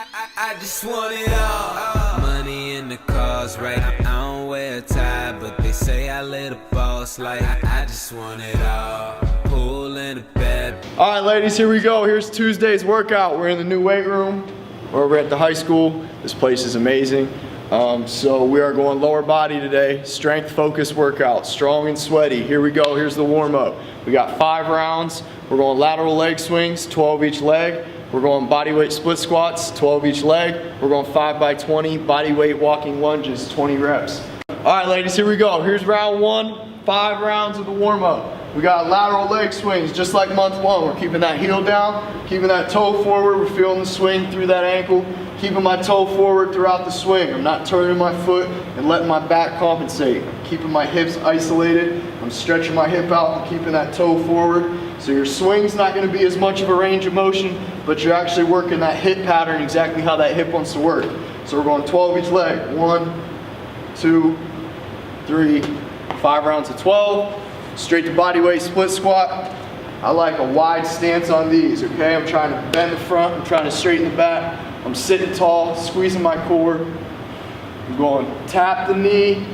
I just want it all. Money in the cars, right? I don't wear a tie, but they say I live the boss like I just want it all. Pool in the bed. All right, ladies, here we go. Here's Tuesday's workout. We're in the new weight room over at the high school. This place is amazing. So we are going lower body today, strength focused workout, strong and sweaty. Here we go, here's the warm up. We got 5 rounds. We're going lateral leg swings, 12 each leg. We're going body weight split squats, 12 each leg. We're going 5x20 body weight walking lunges, 20 reps. All right, ladies, here we go. Here's round 1, 5 rounds of the warm up. We got lateral leg swings, just like month 1. We're keeping that heel down, keeping that toe forward. We're feeling the swing through that ankle, keeping my toe forward throughout the swing. I'm not turning my foot and letting my back compensate. I'm keeping my hips isolated. I'm stretching my hip out and keeping that toe forward. So your swing's not going to be as much of a range of motion, but you're actually working that hip pattern exactly how that hip wants to work. So we're going 12 each leg. 1, 2, 3, 5 rounds of 12. Straight to body weight split squat. I like a wide stance on these, okay? I'm trying to bend the front, I'm trying to straighten the back. I'm sitting tall, squeezing my core. I'm going tap the knee,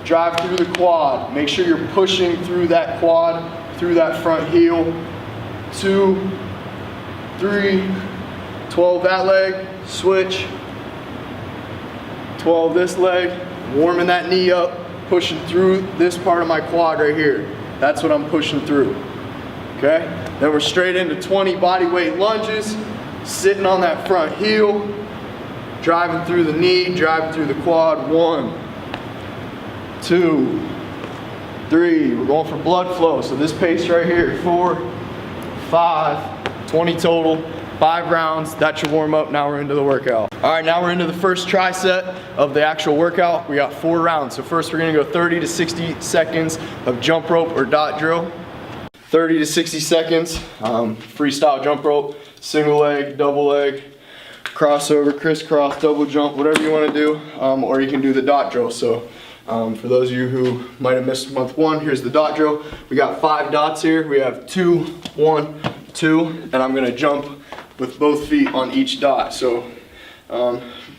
drive through the quad. Make sure you're pushing through that quad, through that front heel. 2, 3, 12 that leg, switch. 12 this leg, warming that knee up, pushing through this part of my quad right here. That's what I'm pushing through, okay? Then we're straight into 20 body weight lunges, sitting on that front heel, driving through the knee, driving through the quad. 1, 2, 3. We're going for blood flow, so this pace right here. 4, 5, 20 total, 5 rounds. That's your warm up. Now we're into the workout. All right, now we're into the first tri-set of the actual workout. We got 4 rounds. So first we're gonna go 30 to 60 seconds of jump rope or dot drill. 30 to 60 seconds, freestyle jump rope, single leg, double leg, crossover, crisscross, double jump, whatever you wanna do, or you can do the dot drill. So for those of you who might have missed month 1, here's the dot drill. We got 5 dots here. We have 2, 1, 2, and I'm gonna jump with both feet on each dot. So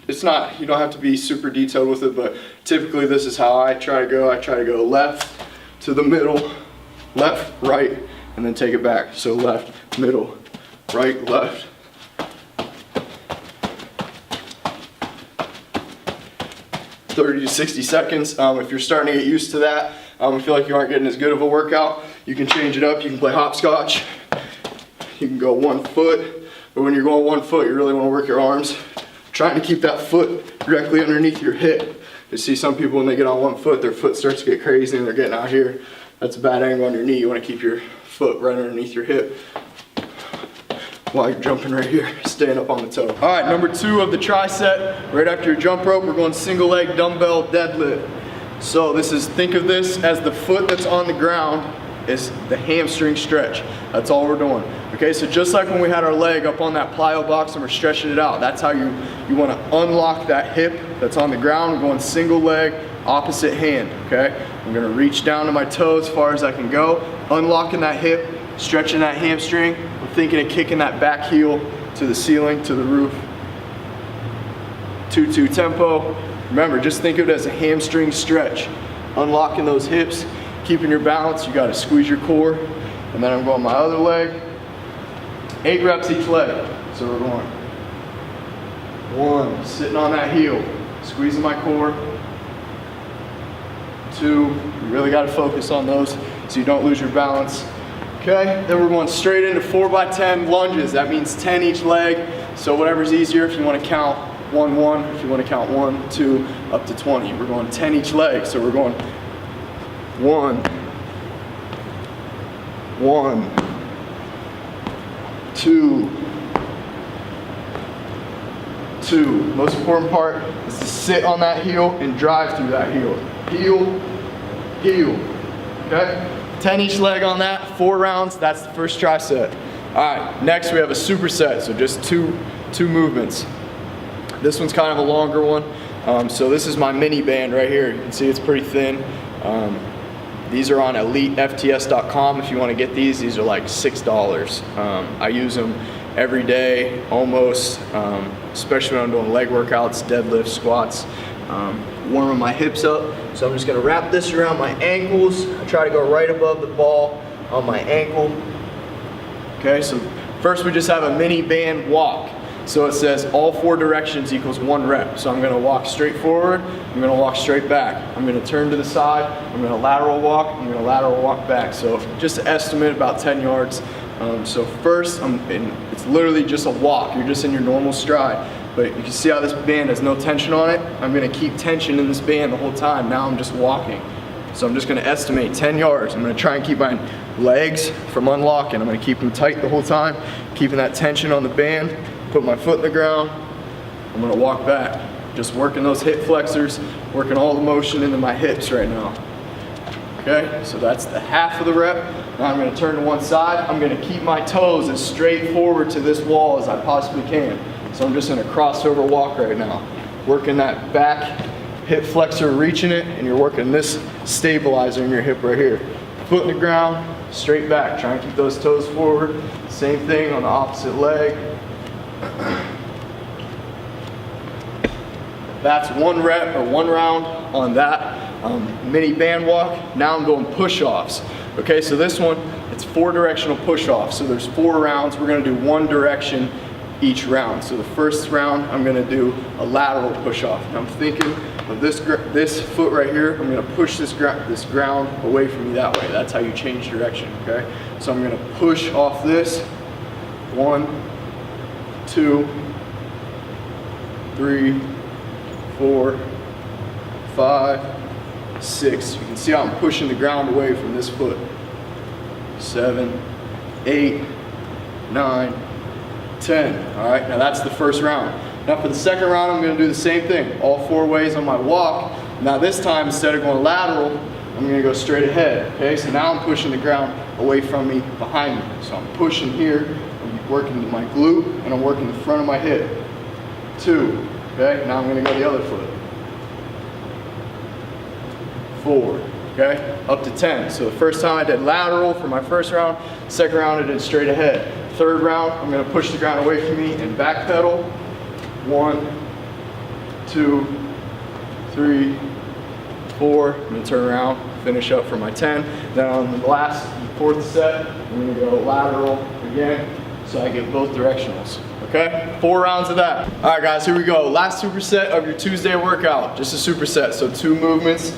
it's not, you don't have to be super detailed with it, but typically this is how I try to go. I try to go left to the middle, left, right, and then take it back. So left, middle, right, left. "30 to 60 seconds. If you're starting to get used to that, I feel like you aren't getting as good of a workout, you can change it up. You can play hopscotch. You can go 1 foot, but when you're going 1 foot, you really want to work your arms. Trying to keep that foot directly underneath your hip. You see some people when they get on 1 foot, their foot starts to get crazy and they're getting out here. That's a bad angle on your knee. You want to keep your foot right underneath your hip while you're jumping right here, staying up on the toe. All right, number 2 of the tri-set. Right after your jump rope, we're going single leg dumbbell deadlift. So think of this as the foot that's on the ground is the hamstring stretch. That's all we're doing. Okay, so just like when we had our leg up on that plyo box and we're stretching it out, that's how you want to unlock that hip that's on the ground. We're going single leg, opposite hand, okay? I'm gonna reach down to my toe as far as I can go, unlocking that hip, stretching that hamstring. I'm thinking of kicking that back heel to the ceiling, to the roof. 2-2 tempo. Remember, just think of it as a hamstring stretch. Unlocking those hips, keeping your balance. You gotta squeeze your core. And then I'm going my other leg. 8 reps each leg. So we're going 1, sitting on that heel, squeezing my core. 2, you really gotta focus on those so you don't lose your balance. Okay, then we're going straight into 4x10 lunges. That means 10 each leg. So whatever's easier, if you wanna count 1, 1, if you wanna count 1, 2, up to 20. We're going 10 each leg. So we're going 1, 1, 2, 2. Most important part is to sit on that heel and drive through that heel. Heel, heel, okay? 10 each leg on that, 4 rounds, that's the first tri-set. All right, next we have a superset, so just two movements. This one's kind of a longer one. So this is my mini band right here. You can see it's pretty thin. These are on EliteFTS.com if you want to get these. These are like $6. I use them every day, almost, especially when I'm doing leg workouts, deadlifts, squats, warming my hips up. So I'm just gonna wrap this around my ankles. I try to go right above the ball on my ankle. Okay, so first we just have a mini band walk. So it says all 4 directions equals 1 rep. So I'm gonna walk straight forward, I'm gonna walk straight back. I'm gonna turn to the side, I'm gonna lateral walk, I'm gonna lateral walk back. So just to estimate about 10 yards. So first, it's literally just a walk. You're just in your normal stride. But you can see how this band has no tension on it. I'm gonna keep tension in this band the whole time. Now I'm just walking. So I'm just gonna estimate 10 yards. I'm gonna try and keep my legs from unlocking. I'm gonna keep them tight the whole time, keeping that tension on the band. Put my foot in the ground, I'm gonna walk back. Just working those hip flexors, working all the motion into my hips right now. Okay, so that's the half of the rep. Now I'm gonna turn to one side. I'm gonna keep my toes as straight forward to this wall as I possibly can. So I'm just in a crossover walk right now. Working that back hip flexor, reaching it, and you're working this stabilizer in your hip right here. Foot in the ground, straight back. Try and keep those toes forward. Same thing on the opposite leg. That's 1 rep or 1 round on that mini band walk. Now I'm going push-offs. Okay, so this one, it's 4 directional push-offs. So there's 4 rounds. We're gonna do 1 direction each round. So the first round, I'm gonna do a lateral push-off. And I'm thinking of this foot right here. I'm gonna push this ground away from me that way. That's how you change direction, okay? So I'm gonna push off this. 1, 2, 3, 4, 5, 6. You can see how I'm pushing the ground away from this foot. 7, 8, 9, 10. All right, now that's the first round. Now for the second round, I'm gonna do the same thing, all 4 ways on my walk. Now this time, instead of going lateral, I'm gonna go straight ahead, okay? So now I'm pushing the ground away from me, behind me. So I'm pushing here, I'm working my glute, and I'm working the front of my hip. 2, okay? Now I'm gonna go the other foot. 4, okay? Up to 10. So the first time I did lateral for my first round, second round I did straight ahead. Third round, I'm gonna push the ground away from me and back pedal. 1, 2, 3, 4. I'm gonna turn around, finish up for my 10. Then on the last, 4th set, I'm gonna go lateral again, so I get both directionals. Okay, 4 rounds of that. All right guys, here we go. Last superset of your Tuesday workout, just a superset. So 2 movements,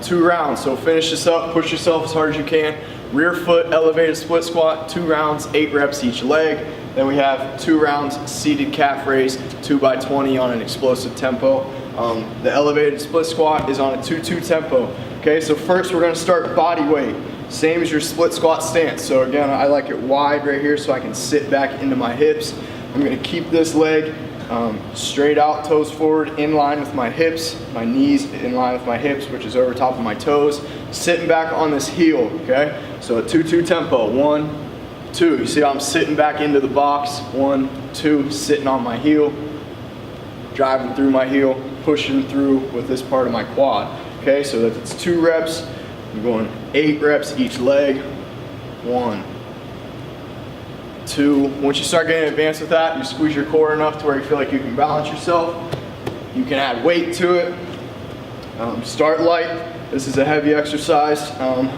2 rounds. So finish this up, push yourself as hard as you can. Rear foot elevated split squat, 2 rounds, 8 reps each leg. Then we have 2 rounds seated calf raise, 2 by 20 on an explosive tempo. The elevated split squat is on a 2-2 tempo. Okay, so first we're gonna start body weight. Same as your split squat stance. So again, I like it wide right here so I can sit back into my hips. I'm gonna keep this leg straight out, toes forward, in line with my hips, my knees in line with my hips, which is over top of my toes. Sitting back on this heel, okay? So a 2-2 tempo, 1, 2. You see how I'm sitting back into the box, 1, 2, sitting on my heel, driving through my heel, pushing through with this part of my quad. Okay, so that's 2 reps. I'm going 8 reps each leg, 1, 2. Once you start getting advanced with that, you squeeze your core enough to where you feel like you can balance yourself. You can add weight to it. Start light. This is a heavy exercise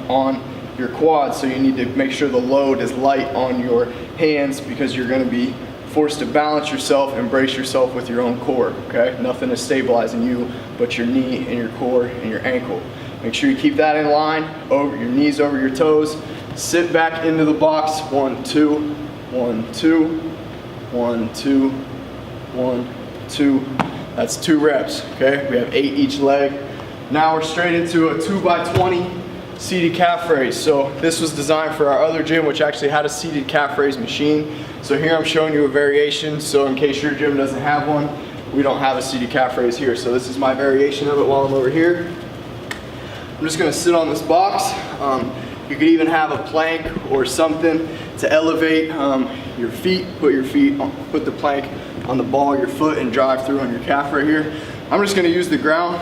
on your quads, so you need to make sure the load is light on your hands because you're going to be forced to balance yourself and brace yourself with your own core, okay? Nothing is stabilizing you but your knee and your core and your ankle. Make sure you keep that in line, over your knees over your toes. Sit back into the box, 1, 2, 1, 2, 1, 2, 1, 2. That's 2 reps, okay? We have 8 each leg. Now we're straight into a 2 by 20 seated calf raise. So this was designed for our other gym, which actually had a seated calf raise machine. So here I'm showing you a variation. So in case your gym doesn't have one, we don't have a seated calf raise here. So this is my variation of it while I'm over here. I'm just gonna sit on this box. You could even have a plank or something to elevate your feet. Put the plank on the ball of your foot and drive through on your calf right here. I'm just gonna use the ground.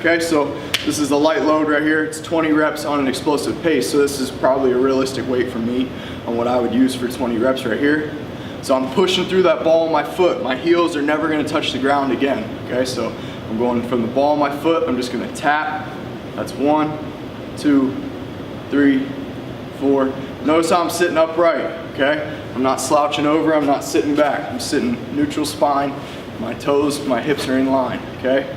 Okay, so this is a light load right here. It's 20 reps on an explosive pace. So this is probably a realistic weight for me on what I would use for 20 reps right here. So I'm pushing through that ball of my foot. My heels are never gonna touch the ground again, okay? So I'm going from the ball of my foot, I'm just gonna tap. That's 1, 2, 3, 4. Notice how I'm sitting upright, okay? I'm not slouching over, I'm not sitting back. I'm sitting neutral spine. My toes, my hips are in line, okay?